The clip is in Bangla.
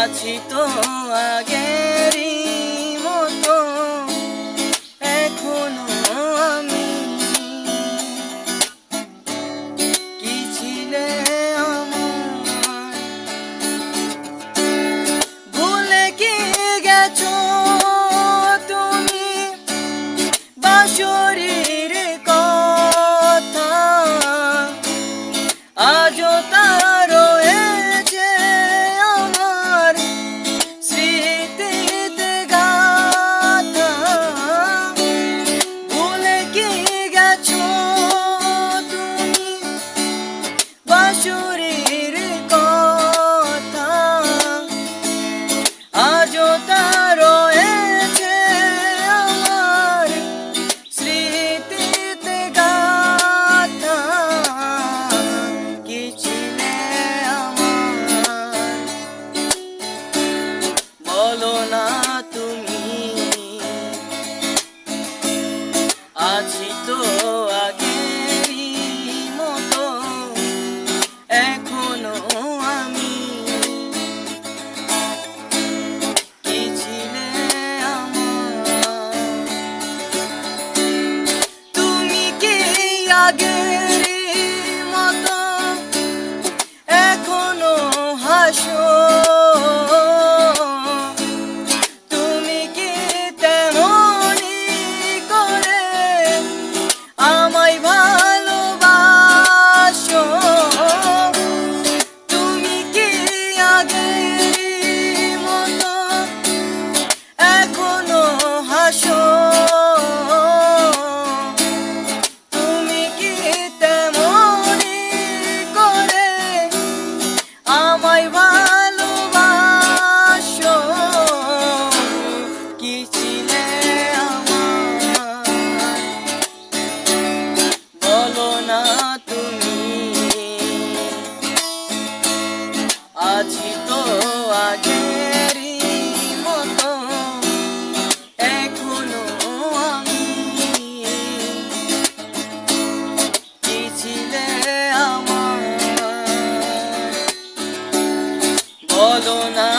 আছি তো আগেরই মতো এখনো আমি। কি ছিলে আমার, ভুলে কি গেছো তুমি বাঁশরীর কথা? আজও তা রয়েছে আমার স্মৃতিতে গাথা। ভুলে কি গেছো তুমি বাঁশরীর কথা? আজও তা রয়েছে আমার স্মৃতিতে গাথা। কি ছিলে আমার, বলো না তুমি। আছি তো আগেরই মতো এখনো আমি। কি ছিলে আমার, তুমি কি আগেরই মতো এখনো হাসো? তুমি কি তেমনি করে আমায় ভালোবাসো? তুমি কি আগেরই মতো এখনো হাসো? তুমি কি তেমনি করে আমায় ভালোবাসো? কি ছিলে আমার, বলো না তুমি। আছি তো আগেরই মতো এখনো আমি। কি ছিলে আমার, বলো না।